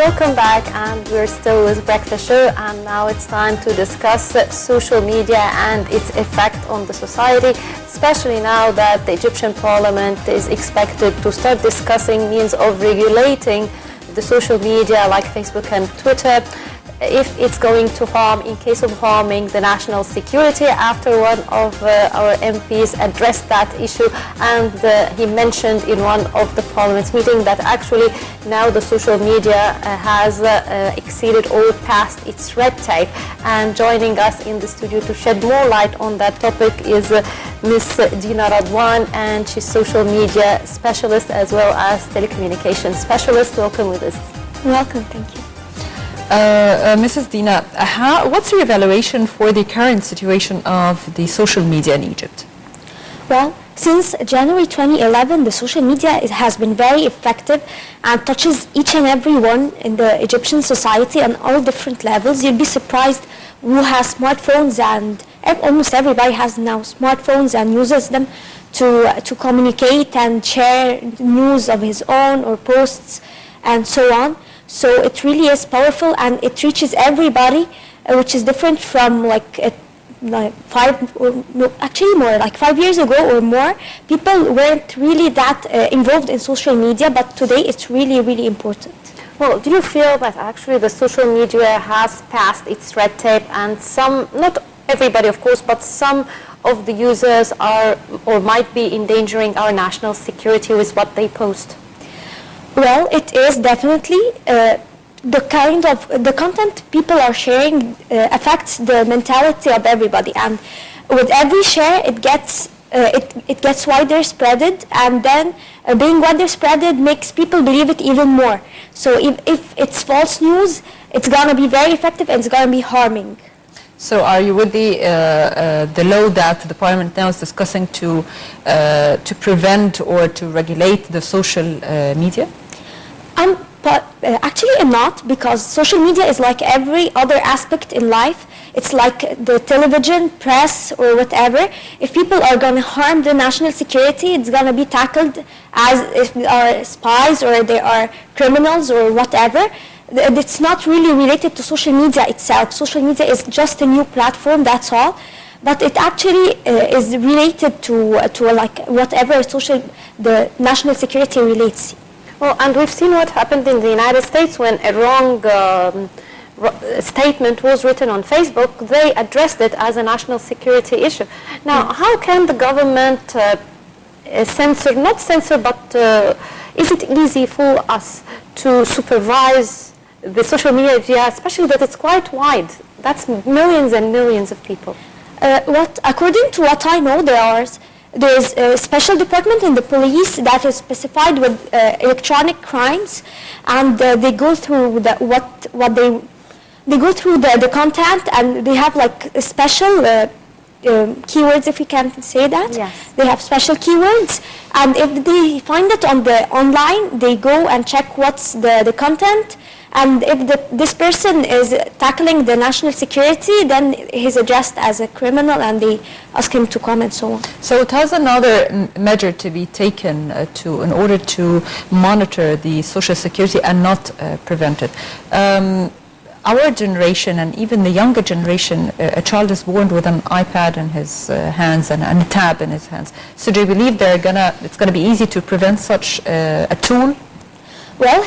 welcome back, and we're still with Breakfast Show, and now it's time to discuss social media and its effect on the society, especially now that the Egyptian parliament is expected to start discussing means of regulating the social media like Facebook and Twitter, if it's going to harm, in case of harming the national security. After one of our MPs addressed that issue, and he mentioned in one of the parliament's meetings that actually now the social media has exceeded or passed its red tape. And joining us in the studio to shed more light on that topic is Miss Dina, and she's social media specialist as well as telecommunications specialist. Welcome with us. Welcome, thank you. Mrs. Dina, what's your evaluation for the current situation of the social media in Egypt? Well, since January 2011, the social media has been very effective and touches each and every one in the Egyptian society on all different levels. You'd be surprised who has smartphones, and almost everybody has now smartphones and uses them to communicate and share news of his own or posts and so on. So it really is powerful, and it reaches everybody, which is different from like 5 years ago or more. People weren't really that involved in social media, but today it's really, really important. Well, do you feel that actually the social media has passed its red tape, and some, not everybody of course, but some of the users are or might be endangering our national security with what they post? Well, it is definitely the content people are sharing affects the mentality of everybody, and with every share it gets wider spreaded, and then being wider spreaded makes people believe it even more. So if it's false news, it's gonna be very effective and it's gonna be harming. So are you with the law that the parliament now is discussing to prevent or to regulate the social media? Actually I'm not, because social media is like every other aspect in life. It's like the television, press, or whatever. If people are going to harm the national security, it's going to be tackled as if they are spies or they are criminals or whatever. It's not really related to social media itself. Social media is just a new platform, that's all. But it actually is related to like whatever the national security relates. Well, and we've seen what happened in the United States when a wrong statement was written on Facebook. They addressed it as a national security issue. Now, how can the government not censor, but is it easy for us to supervise the social media, especially that it's quite wide? That's millions and millions of people. According to what I know, there is a special department in the police that is specified with electronic crimes, and they go through they go through the content, and they have like special keywords, if you can say that. Yes. They have special keywords, and if they find it online, they go and check what's the content. And if this person is tackling the national security, then he's addressed as a criminal, and they ask him to come and so on. So it has another measure to be taken in order to monitor the social security and not prevent it. Our generation, and even the younger generation, a child is born with an iPad in his hands and a tab in his hands. So do you believe it's going to be easy to prevent such a tool? Well,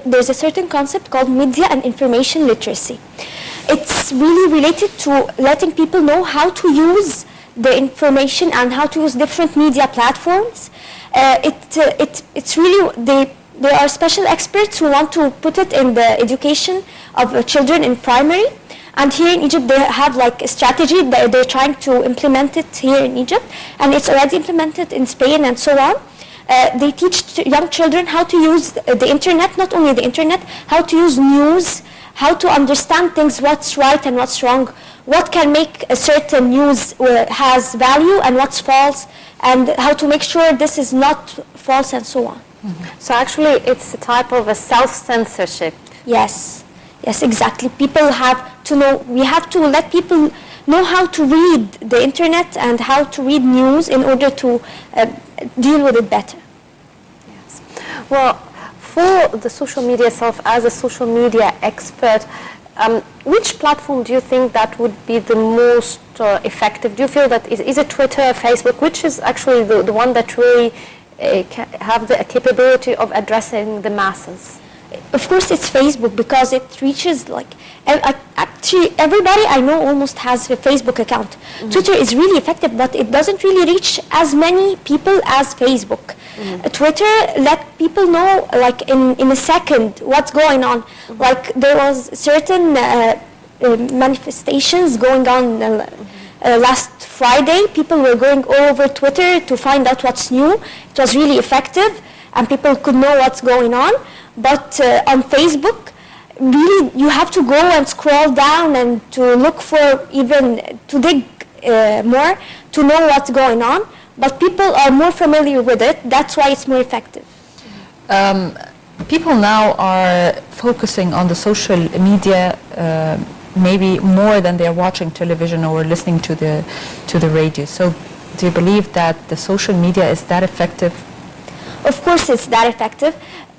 there's a certain concept called media and information literacy. It's really related to letting people know how to use the information and how to use different media platforms. It's really, there are special experts who want to put it in the education of children in primary. And here in Egypt, they have like a strategy that they're trying to implement it here in Egypt, and it's already implemented in Spain and so on. They teach young children how to use the internet, not only the internet, how to use news, how to understand things, what's right and what's wrong, what can make a certain news has value and what's false, and how to make sure this is not false and so on. Mm-hmm. So actually it's a type of a self-censorship. Yes, exactly. People have to know, we have to let people know how to read the internet and how to read news in order to deal with it better. Yes. Well, for the social media itself, as a social media expert, which platform do you think that would be the most effective? Do you feel that is it Twitter, Facebook, which is actually the one that really have the capability of addressing the masses? Of course, it's Facebook, because it reaches like actually everybody I know almost has a Facebook account. Mm-hmm. Twitter is really effective, but it doesn't really reach as many people as Facebook. Mm-hmm. Twitter let people know like in a second what's going on. Mm-hmm. Like there was certain manifestations going on last Friday. People were going all over Twitter to find out what's new. It was really effective, and people could know what's going on. But on Facebook, really, you have to go and scroll down and to look for even, to dig more, to know what's going on. But people are more familiar with it. That's why it's more effective. People now are focusing on the social media maybe more than they're watching television or listening to the radio. So do you believe that the social media is that effective? Of course it's that effective.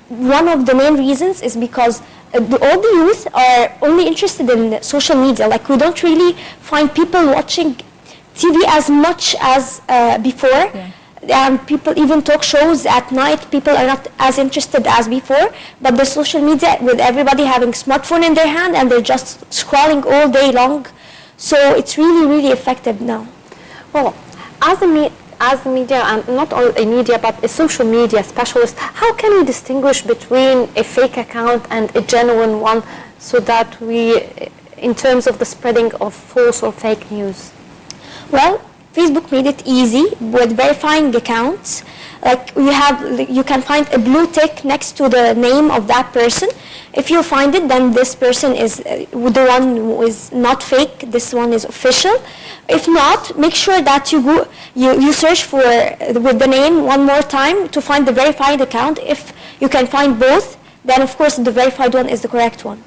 One of the main reasons is because all the youth are only interested in social media. Like we don't really find people watching TV as much as before. Yeah. And people, even talk shows at night, people are not as interested as before. But the social media, with everybody having smartphone in their hand, and they're just scrolling all day long. So it's really, really effective now. Well, as a media, and not only a media, but a social media specialist, how can we distinguish between a fake account and a genuine one, so that we, in terms of the spreading of false or fake news? Well, Facebook made it easy with verifying accounts. Like you can find a blue tick next to the name of that person. If you find it, then this person is the one who is not fake. This one is official. If not, make sure that you search for with the name one more time to find the verified account. If you can find both, then of course the verified one is the correct one.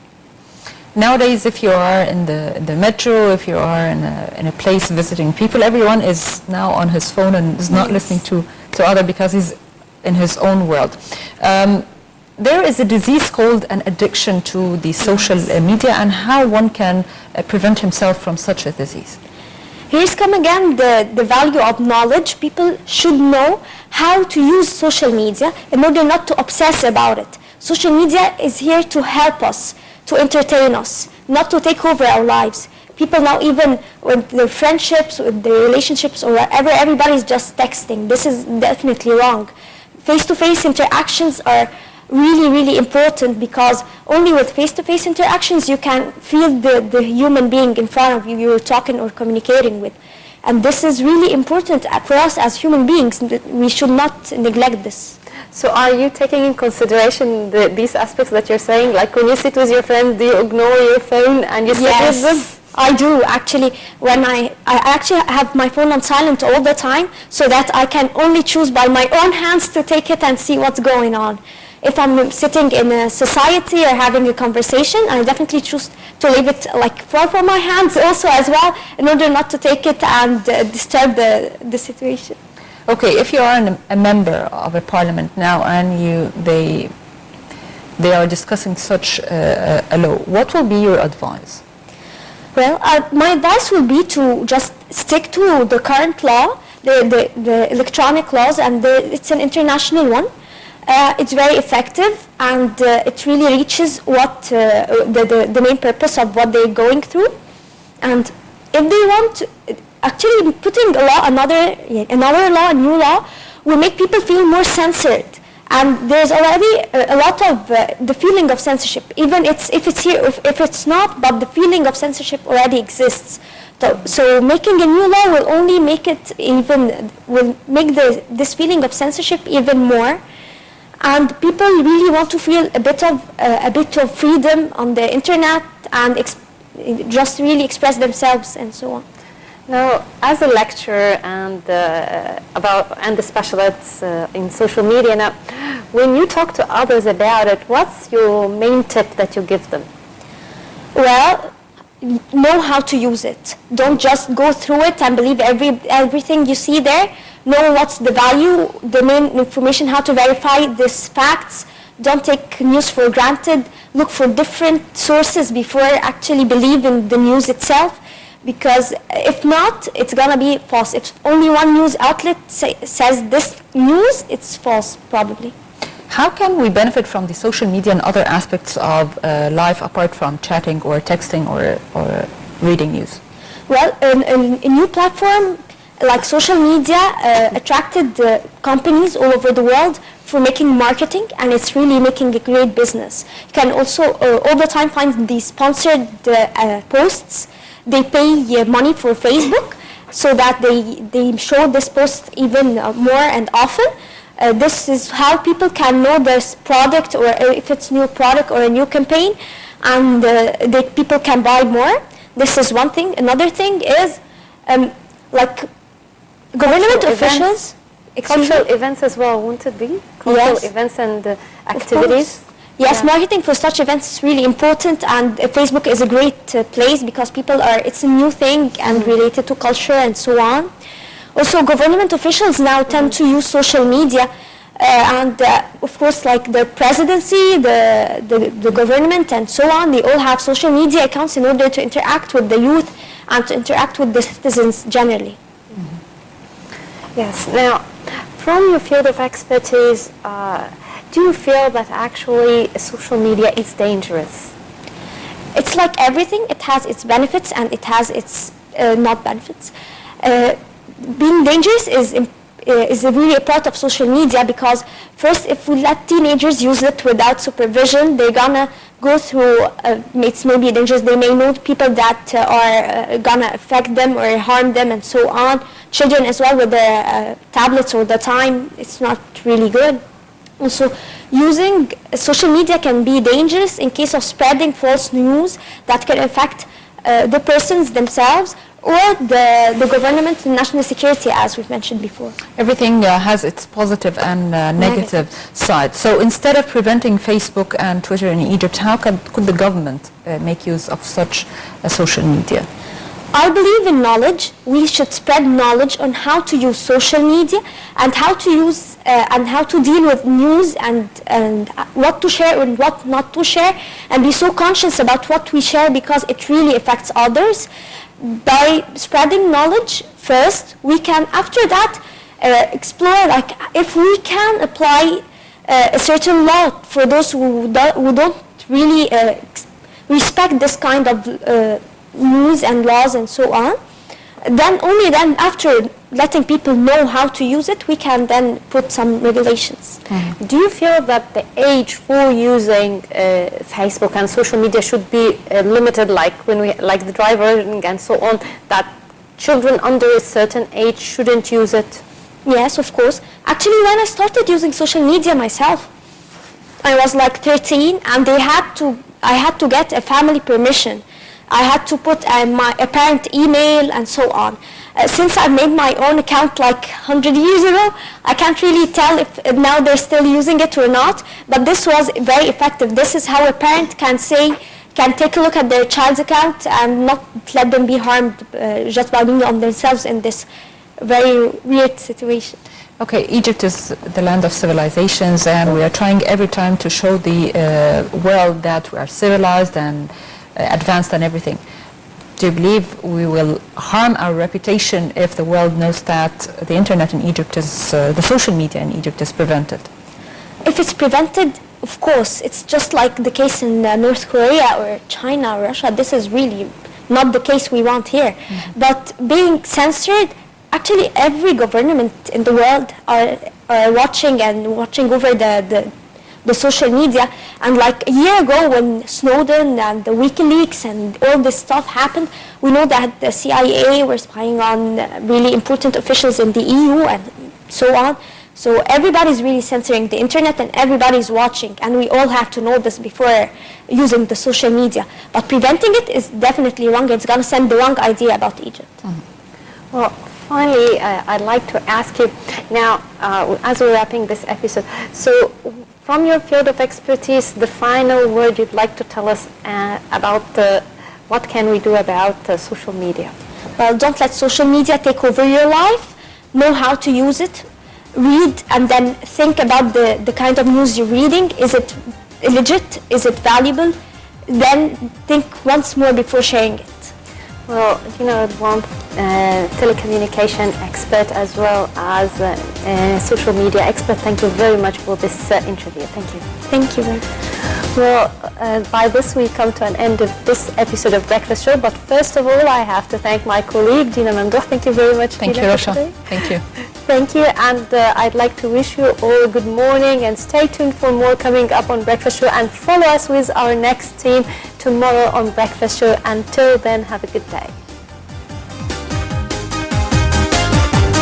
Nowadays, if you are in the metro, if you are in a place visiting people, everyone is now on his phone and is not listening to other, because he's in his own world. There is a disease called an addiction to the social media, and how one can prevent himself from such a disease. Here's come again the value of knowledge. People should know how to use social media in order not to obsess about it. Social media is here to help us, to entertain us, not to take over our lives. People now, even with their friendships, with their relationships, or whatever, everybody's just texting. This is definitely wrong. Face-to-face interactions are really, really important, because only with face-to-face interactions you can feel the human being in front of you you're talking or communicating with. And this is really important for us as human beings. We should not neglect this. So are you taking in consideration these aspects that you're saying? Like when you sit with your friends, do you ignore your phone and you sit with them? I do, actually. When I actually have my phone on silent all the time, so that I can only choose by my own hands to take it and see what's going on. If I'm sitting in a society or having a conversation, I definitely choose to leave it like far from my hands also as well, in order not to take it and disturb the situation. Okay, if you are a member of a parliament now and they are discussing such a law, what will be your advice? Well, my advice will be to just stick to the current law, the electronic laws, and it's an international one. It's very effective, and it really reaches what the main purpose of what they're going through. And if they want, actually putting another law, a new law, will make people feel more censored. And there's already a lot of the feeling of censorship, even if it's here, if it's not, but the feeling of censorship already exists. So making a new law will only make it will make this feeling of censorship even more. And people really want to feel a bit of freedom on the internet and just really express themselves and so on. Now, as a lecturer and the specialists in social media, now, when you talk to others about it, what's your main tip that you give them? Well, know how to use it. Don't just go through it and believe everything you see there. Know what's the value, the main information, how to verify these facts, Don't take news for granted. Look for different sources before actually believing the news itself, because if not, it's gonna be false. If only one news outlet says this news, it's false probably. How can we benefit from the social media and other aspects of life apart from chatting or texting or reading news? Well, a new platform like social media attracted companies all over the world for making marketing, and it's really making a great business. You can also all the time find these sponsored posts. They pay money for Facebook so that they show this post even more and often. This is how people can know this product, or if it's new product or a new campaign, and people can buy more. This is one thing. Another thing is like government officials. Cultural events as well, won't it be? Cultural events and activities. Yes, marketing for such events is really important, and Facebook is a great place because it's a new thing and related to culture and so on. Also, government officials now tend to use social media, and of course, like the presidency, the government, and so on, they all have social media accounts in order to interact with the youth and to interact with the citizens generally. Yes. Now, from your field of expertise, do you feel that actually social media is dangerous? It's like everything. It has its benefits and it has its not benefits. Being dangerous is really a part of social media, because first, if we let teenagers use it without supervision, they're gonna go through, it's maybe dangerous. They may know people that are gonna affect them or harm them and so on. Children as well with their tablets all the time, it's not really good. Also, using social media can be dangerous in case of spreading false news that can affect the persons themselves or the government and national security, as we've mentioned before. Everything has its positive and negative side. So instead of preventing Facebook and Twitter in Egypt, how could the government make use of such social media? I believe in knowledge. We should spread knowledge on how to use social media and how to use and how to deal with news and what to share and what not to share, and be so conscious about what we share because it really affects others. By spreading knowledge first, we can after that explore like if we can apply a certain law for those who don't really respect this kind of news and laws and so on. Then only then, after letting people know how to use it, we can then put some regulations. Mm-hmm. Do you feel that the age for using Facebook and social media should be limited, like like the driving and so on, that children under a certain age shouldn't use it? Yes, of course. Actually, when I started using social media myself, I was like 13, and I had to get a family permission. I had to put a parent email and so on. Since I made my own account like 100 years ago, I can't really tell if now they're still using it or not, but this was very effective. This is how a parent can take a look at their child's account and not let them be harmed just by being on themselves in this very weird situation. Okay, Egypt is the land of civilizations, and we are trying every time to show the world that we are civilized and advanced and everything. Do you believe we will harm our reputation if the world knows that the internet in Egypt is, the social media in Egypt is prevented? If it's prevented, of course. It's just like the case in North Korea or China or Russia. This is really not the case we want here. Mm-hmm. But being censored, actually every government in the world are watching over the social media. And like a year ago when Snowden and the WikiLeaks and all this stuff happened, we know that the CIA were spying on really important officials in the EU and so on. So everybody's really censoring the internet and everybody's watching, and we all have to know this before using the social media. But preventing it is definitely wrong. It's going to send the wrong idea about Egypt. Mm-hmm. Well, finally, I'd like to ask you now, as we're wrapping this episode, so from your field of expertise, the final word you'd like to tell us about what can we do about social media? Well, don't let social media take over your life. Know how to use it. read and then think about the kind of news you're reading. Is it legit? Is it valuable? Then think once more before sharing it. Well, one telecommunication expert as well as a social media expert, thank you very much for this interview. Thank you. Thank you very much. Well, by this we come to an end of this episode of Breakfast Show, but first of all I have to thank my colleague Dina Mamdouh. Thank you very much. Thank Dina, you, Rasha. today. Thank you. Thank you, and I'd like to wish you all good morning and stay tuned for more coming up on Breakfast Show, and follow us with our next team tomorrow on Breakfast Show. Until then, have a good day.